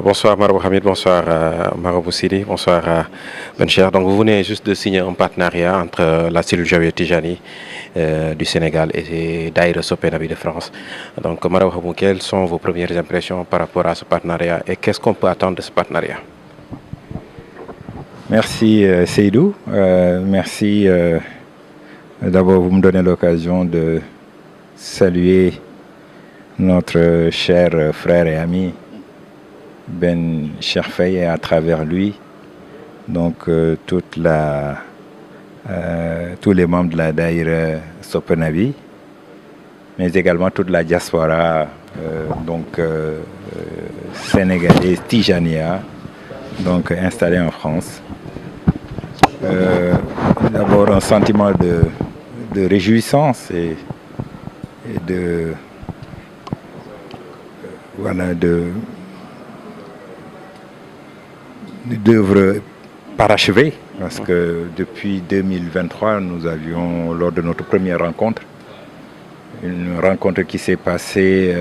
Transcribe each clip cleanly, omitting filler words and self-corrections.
Bonsoir Marabout Hamid, bonsoir Marabout Sidi, bonsoir Bencher. Donc vous venez juste de signer un partenariat entre la cellule Zawiya Tijani du Sénégal et Daïra Soppe Nabi de France. Donc Marabout Hamid, quelles sont vos premières impressions par rapport à ce partenariat et qu'est-ce qu'on peut attendre de ce partenariat? Merci Seydou, merci d'abord vous me donnez l'occasion de saluer notre cher frère et ami Ben Cherfei et à travers lui donc tous les membres de la Daïra Soppe Nabi, mais également toute la diaspora sénégalaise Tijania donc installée en France. D'abord un sentiment de réjouissance et d'œuvres parachevées, parce que depuis 2023, nous avions, lors de notre première rencontre, une rencontre qui s'est passée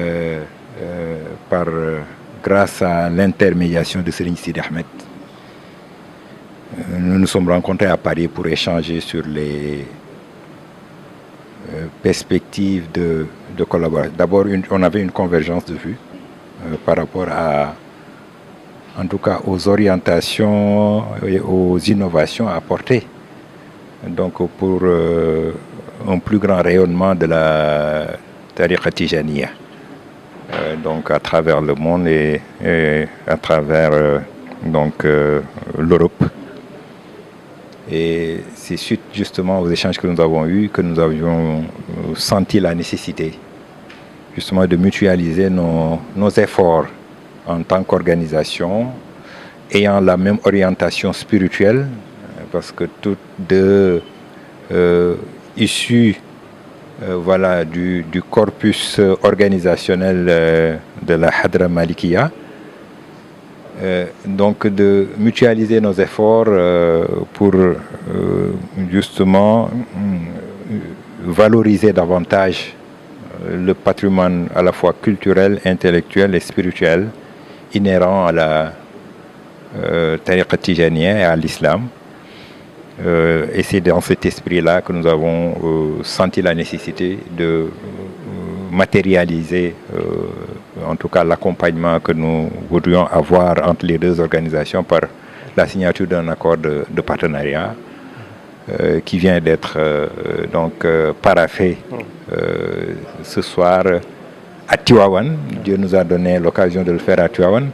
grâce à l'intermédiation de Serigne Sidi Ahmed. Nous nous sommes rencontrés à Paris pour échanger sur les perspectives de collaboration. D'abord, on avait une convergence de vues par rapport en tout cas aux orientations et aux innovations à apporter. Donc pour un plus grand rayonnement de la Tariqa Tijaniya. Donc à travers le monde et à travers l'Europe. Et c'est suite justement aux échanges que nous avons eus que nous avions senti la nécessité justement de mutualiser nos efforts en tant qu'organisation ayant la même orientation spirituelle, parce que toutes deux issues du corpus organisationnel de la Hadra Malikiya. Donc de mutualiser nos efforts pour justement valoriser davantage le patrimoine à la fois culturel, intellectuel et spirituel inhérent à la Tariqa Tijaniya et à l'islam. Et c'est dans cet esprit-là que nous avons senti la nécessité de matérialiser en tout cas l'accompagnement que nous voudrions avoir entre les deux organisations par la signature d'un accord de partenariat qui vient d'être paraphé ce soir à Tivaouane. Dieu nous a donné l'occasion de le faire à Tivaouane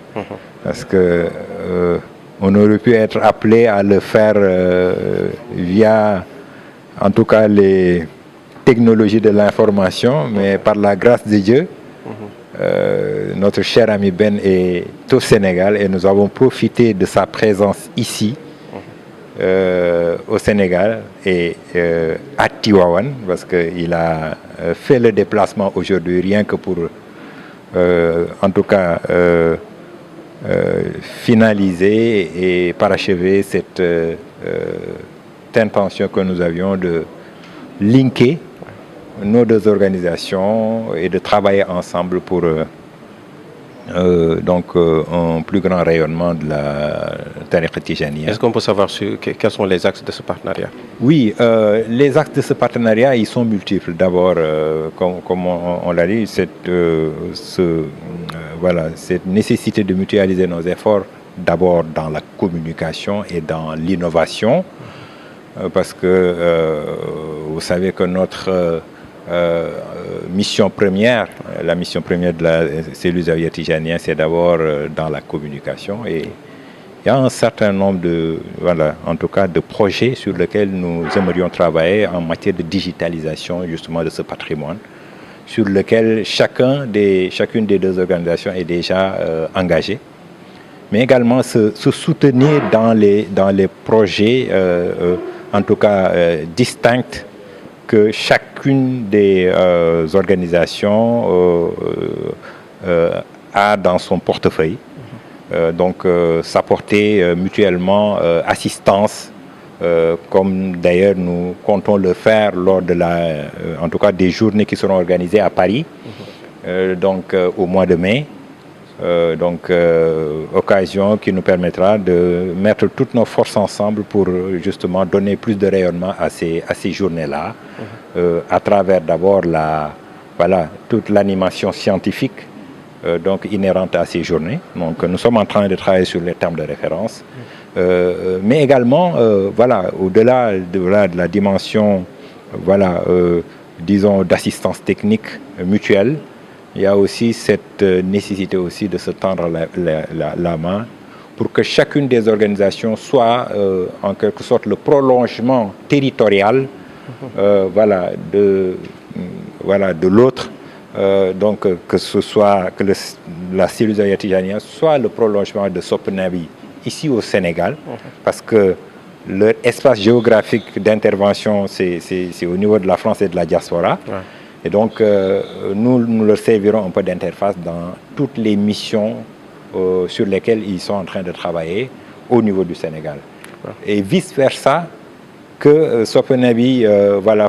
parce que on aurait pu être appelé à le faire via en tout cas les technologies de l'information, mais par la grâce de Dieu, notre cher ami Ben est au Sénégal et nous avons profité de sa présence ici au Sénégal et à Tivaouane, parce qu'il a fait le déplacement aujourd'hui rien que pour en tout cas finaliser et parachever cette intention que nous avions de linker nos deux organisations et de travailler ensemble pour un plus grand rayonnement de la Tariqa Tijaniya. Est-ce qu'on peut savoir quels sont les axes de ce partenariat? Oui, les axes de ce partenariat, ils sont multiples. D'abord, comme on l'a dit, cette nécessité de mutualiser nos efforts, d'abord dans la communication et dans l'innovation, parce que vous savez que notre mission première, la mission première de la cellule Zawiya Tijaniya, c'est d'abord dans la communication, et il y a un certain nombre de projets sur lesquels nous aimerions travailler en matière de digitalisation justement de ce patrimoine, sur lequel chacune des deux organisations est déjà engagée, mais également se soutenir dans les projets en tout cas distincts que chacune des organisations a dans son portefeuille. S'apporter mutuellement assistance, comme d'ailleurs nous comptons le faire lors de en tout cas des journées qui seront organisées à Paris, au mois de mai, Occasion qui nous permettra de mettre toutes nos forces ensemble pour justement donner plus de rayonnement à ces journées-là, à travers d'abord toute l'animation scientifique donc inhérente à ces journées. Donc nous sommes en train de travailler sur les termes de référence, mais également au-delà de la dimension disons d'assistance technique mutuelle. Il y a aussi cette nécessité aussi de se tendre la main pour que chacune des organisations soit en quelque sorte le prolongement territorial de l'autre. Donc que ce soit que la cellule Zawiya Tijaniyya soit le prolongement de Sopnabi ici au Sénégal, parce que leur espace géographique d'intervention c'est au niveau de la France et de la diaspora. Ouais. Et donc, nous leur servirons un peu d'interface dans toutes les missions sur lesquelles ils sont en train de travailler au niveau du Sénégal. Ouais. Et vice-versa, que Sopnabi,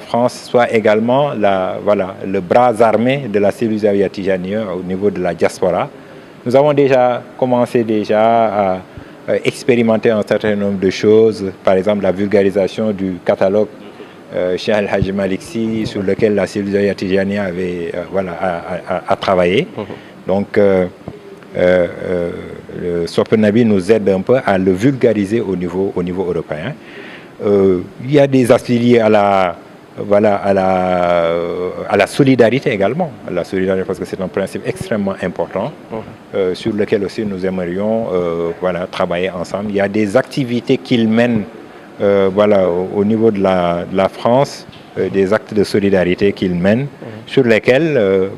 France, soit également le bras armé de la cellule Zawiya Tijaniyya au niveau de la diaspora. Nous avons déjà commencé à expérimenter un certain nombre de choses, par exemple la vulgarisation du catalogue Cheikh El Hadji Malick Sy, sur lequel la cellule Zawiya Tijaniyya avait a travaillé. Donc le Sopnabi nous aide un peu à le vulgariser au niveau européen. Il y a des aspects liés à la solidarité également, parce que c'est un principe extrêmement important sur lequel aussi nous aimerions travailler ensemble. Il y a des activités qu'ils mènent au niveau de la France, des actes de solidarité qu'ils mènent, sur lesquels,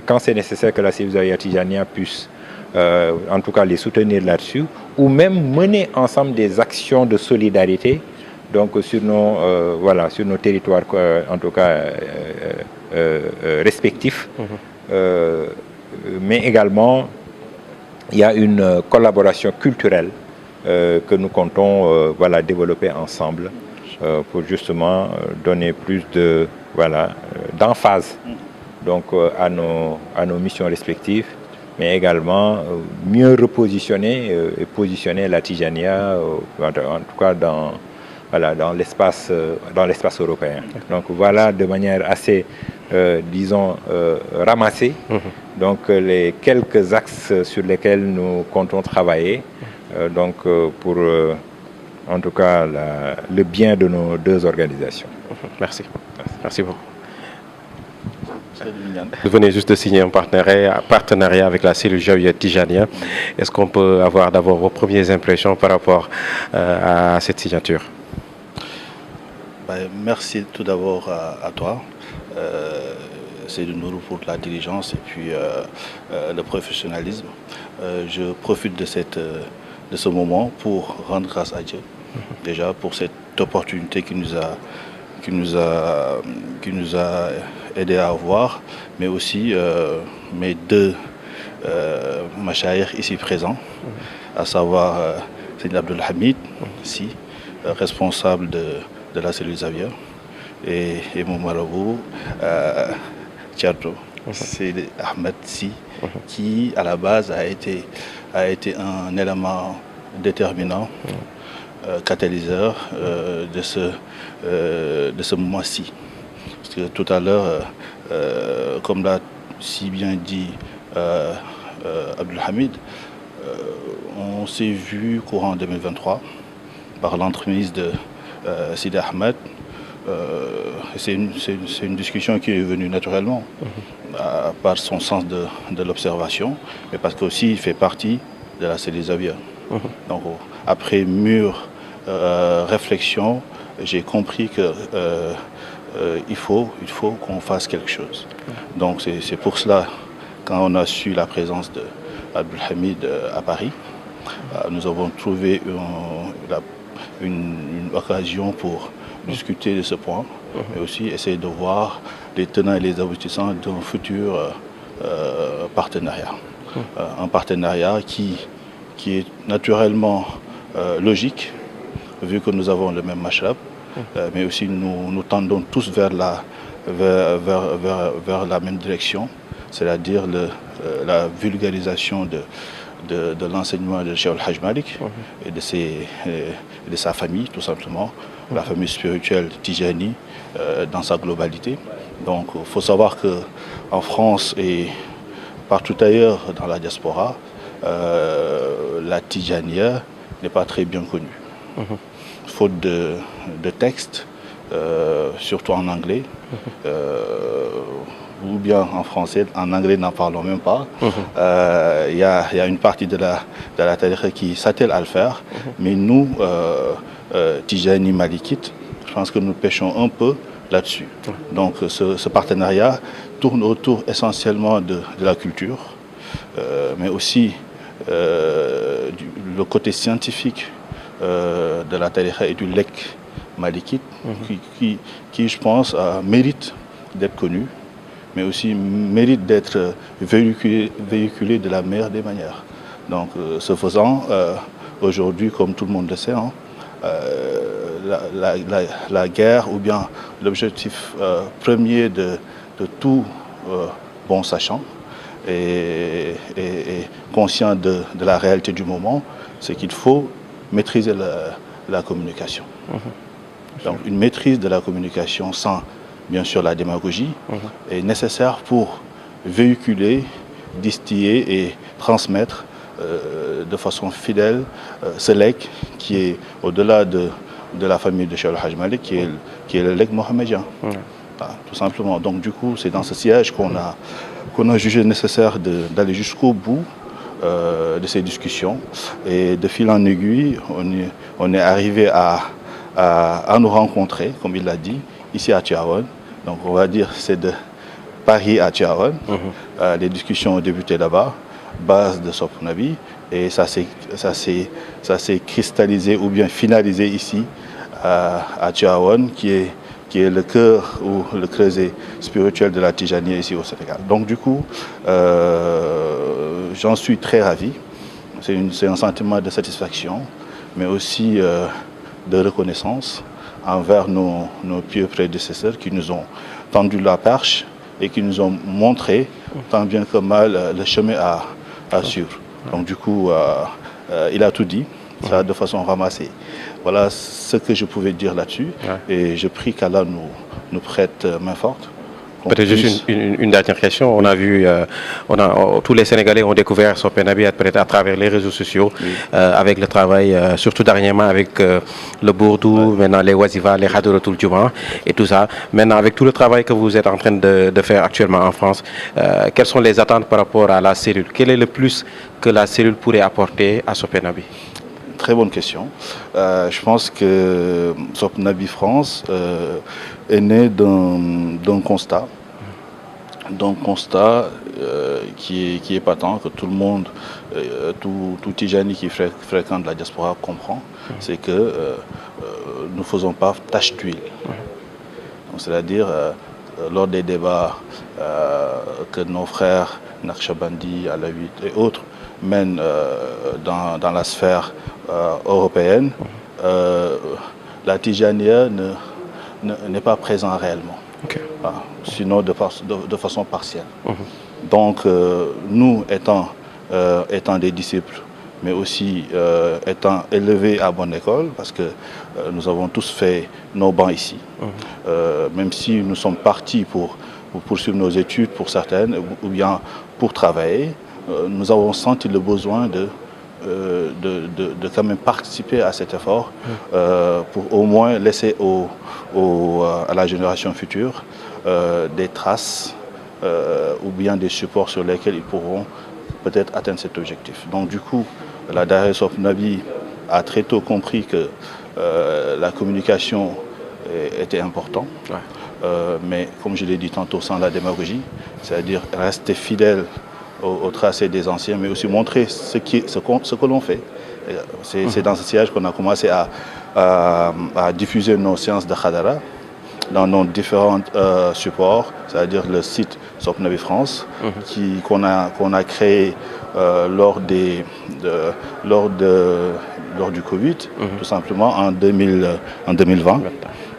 quand c'est nécessaire que la cellule Zawiya Tijaniyya puisse, en tout cas, les soutenir là-dessus, ou même mener ensemble des actions de solidarité, donc sur nos territoires, en tout cas respectifs. Mais également, il y a une collaboration culturelle que nous comptons développer ensemble pour justement donner plus d'emphase donc à nos missions respectives, mais également mieux repositionner et positionner la Tijaniyya en tout cas dans l'espace européen. Donc voilà, de manière assez disons ramassée, donc les quelques axes sur lesquels nous comptons travailler. Donc pour en tout cas le bien de nos deux organisations. Merci beaucoup. Vous venez juste de signer un partenariat avec la cellule Zawiya Tijaniyya. Est-ce qu'on peut avoir d'abord vos premières impressions par rapport à cette signature? Merci tout d'abord à toi. C'est de nous pour la diligence et puis le professionnalisme. Je profite de ce moment pour rendre grâce à Dieu, déjà pour cette opportunité qui nous a aidé à avoir, mais aussi mes deux mashayikh ici présents, à savoir Sidi Abdul Hamid Sy, responsable de la cellule Zawiya, et mon marabout Thierno Sidi Ahmed Sy, qui à la base a été un élément déterminant, catalyseur de ce mois-ci. Parce que tout à l'heure, comme l'a si bien dit Abdul Hamid, on s'est vu courant 2023 par l'entremise de Sidi Ahmed. C'est une discussion qui est venue naturellement par son sens de l'observation, mais parce qu'aussi il fait partie de la cellule Zawiya. Donc après mûre réflexion, j'ai compris que il faut qu'on fasse quelque chose. Donc c'est pour cela, quand on a su la présence d'Abdul Hamid à Paris, nous avons trouvé une occasion pour discuter de ce point, mais aussi essayer de voir les tenants et les aboutissants d'un futur partenariat. Un partenariat qui est naturellement logique, vu que nous avons le même mashrab, mais aussi nous tendons tous vers la même direction, c'est-à-dire la vulgarisation de l'enseignement de Cheikh El Hadj Malick et de sa famille, tout simplement, la famille spirituelle Tijani dans sa globalité. Donc, il faut savoir qu'en France et partout ailleurs dans la diaspora, la Tijaniya n'est pas très bien connue. Faute de textes, surtout en anglais, ou bien en français, en anglais n'en parlons même pas. Il y a une partie de la tariqa qui s'attelle à le faire, mais nous, Tijani Malikite, je pense que nous pêchons un peu là-dessus. Donc ce partenariat tourne autour essentiellement de la culture, mais aussi le côté scientifique de la tariqa et du lek malikite, qui je pense mérite d'être connu, mais aussi mérite d'être véhiculé de la meilleure des manières. Donc ce faisant, aujourd'hui, comme tout le monde le sait, la guerre ou bien l'objectif premier de tout bon sachant et conscient de la réalité du moment, c'est qu'il faut maîtriser la communication. Donc une maîtrise de la communication sans bien sûr la démagogie est nécessaire pour véhiculer, distiller et transmettre de façon fidèle ce legs qui est au-delà de la famille de Cheikh El Hadj Malick, qui est le legs mohammedien. Tout simplement. Donc du coup, c'est dans ce siège qu'on a jugé nécessaire d'aller jusqu'au bout de ces discussions. Et de fil en aiguille, on est arrivé à nous rencontrer, comme il l'a dit, ici à Tivaouane. Donc on va dire c'est de Paris à Tivaouane. Les discussions ont débuté là-bas, base de Sope Nabi, et ça s'est cristallisé ou bien finalisé ici à Tivaouane, qui est le cœur ou le creuset spirituel de la Tijaniya ici au Sénégal. Donc du coup, j'en suis très ravi. C'est un sentiment de satisfaction, mais aussi de reconnaissance envers nos pieux prédécesseurs qui nous ont tendu la perche et qui nous ont montré tant bien que mal le chemin à suivre. Donc du coup, il a tout dit, ça de façon ramassée. Voilà ce que je pouvais dire là-dessus. Et je prie qu'Allah nous prête main forte. Peut-être juste une dernière question. On a vu, tous les Sénégalais ont découvert Sope Nabi peut-être à travers les réseaux sociaux, avec le travail, surtout dernièrement avec le Bourdou, maintenant les Wazifa, les Hadouratul Juma et tout ça. Maintenant, avec tout le travail que vous êtes en train de faire actuellement en France, quelles sont les attentes par rapport à la cellule? Quel est le plus que la cellule pourrait apporter à Sope Nabi? Très bonne question. Je pense que Sope Nabi France est né d'un constat. Qui est patent, que tout le monde, tout Tijani qui fréquente la diaspora comprend, c'est que nous ne faisons pas tache d'huile. C'est-à-dire, lors des débats que nos frères Naqshbandi, Alaouite et autres mènent dans la sphère européenne, la Tijaniya n'est pas présente réellement. Sinon de façon partielle. Donc nous étant des disciples, mais aussi étant élevés à bonne école, parce que nous avons tous fait nos bancs ici, même si nous sommes partis pour poursuivre nos études pour certaines, ou bien pour travailler, nous avons senti le besoin de quand même participer à cet effort pour au moins laisser à la génération future des traces ou bien des supports sur lesquels ils pourront peut-être atteindre cet objectif. Donc du coup, la Daïra Sope Nabi a très tôt compris que la communication était importante, mais comme je l'ai dit tantôt, sans la démagogie, c'est-à-dire rester fidèle au tracé des anciens, mais aussi montrer ce que l'on fait. C'est dans ce siège qu'on a commencé à diffuser nos séances de Khadara dans nos différents supports, c'est-à-dire le site Sope Nabi France, qu'on a créé lors du Covid, tout simplement en 2020.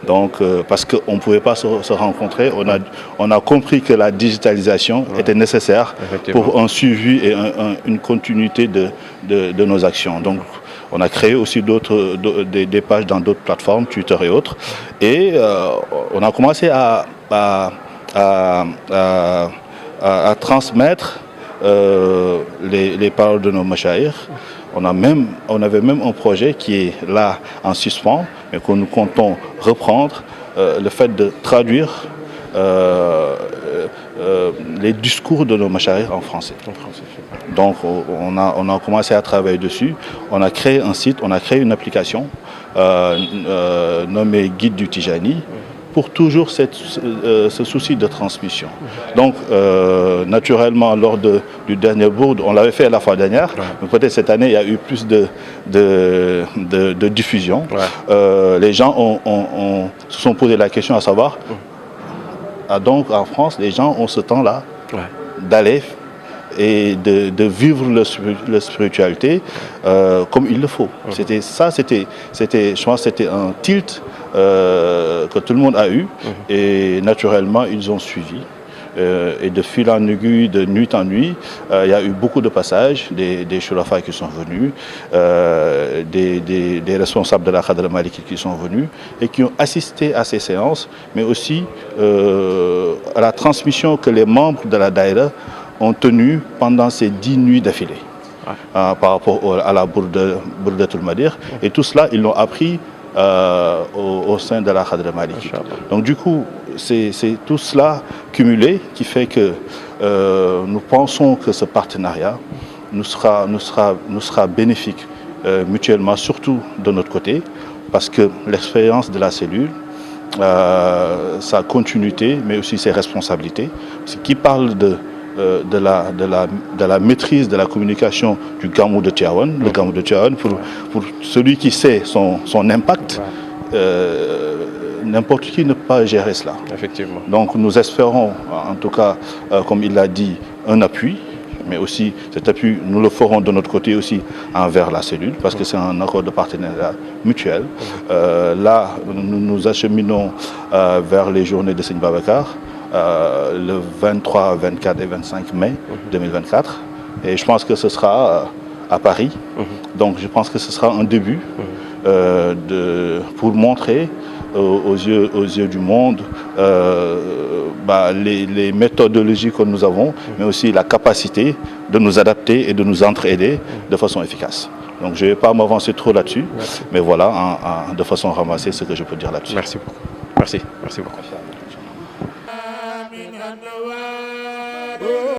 Donc, parce qu'on ne pouvait pas se rencontrer, on a compris que la digitalisation était nécessaire pour un suivi et une continuité de nos actions. Donc, on a créé aussi des pages dans d'autres plateformes, Twitter et autres. Et on a commencé à transmettre les paroles de nos mashayikh. On avait même un projet qui est là en suspens, mais que nous comptons reprendre, le fait de traduire les discours de nos mashayikh en français. Donc on a commencé à travailler dessus, on a créé un site, on a créé une application nommée Guide du Tijani, pour toujours ce souci de transmission. Donc, naturellement, lors du dernier bourde, on l'avait fait la fois dernière, mais peut-être cette année, il y a eu plus de diffusion. Les gens se sont posé la question à savoir, donc en France, les gens ont ce temps-là d'aller et de vivre la spiritualité comme il le faut. Je pense que c'était un tilt que tout le monde a eu et naturellement ils ont suivi. Et de fil en aiguille, de nuit en nuit, il y a eu beaucoup de passages, des shurafas qui sont venus, des responsables de la Khadra Maliki qui sont venus et qui ont assisté à ces séances, mais aussi à la transmission que les membres de la Daïra ont tenu pendant ces 10 nuits d'affilée par rapport à la Bourdatul Madir. Et tout cela, ils l'ont appris au sein de la Khadra Maliki. Donc du coup, c'est tout cela cumulé qui fait que nous pensons que ce partenariat nous sera bénéfique mutuellement, surtout de notre côté, parce que l'expérience de la cellule, sa continuité, mais aussi ses responsabilités, ce qui parle de la maîtrise de la communication du Gamou de Tivaouane. Le Gamou de Tivaouane, pour celui qui sait son impact, n'importe qui ne peut pas gérer cela. Effectivement. Donc nous espérons, en tout cas, comme il l'a dit, un appui, mais aussi cet appui, nous le ferons de notre côté aussi envers la cellule, parce que c'est un accord de partenariat mutuel. Là, nous nous acheminons vers les journées de Seigne Babacar, le 23, 24 et 25 mai 2024. Et je pense que ce sera à Paris. Donc je pense que ce sera un début pour montrer aux yeux du monde les méthodologies que nous avons, mais aussi la capacité de nous adapter et de nous entraider de façon efficace. Donc je ne vais pas m'avancer trop là-dessus, mais voilà, de façon ramassée, ce que je peux dire là-dessus. Merci beaucoup. Merci beaucoup.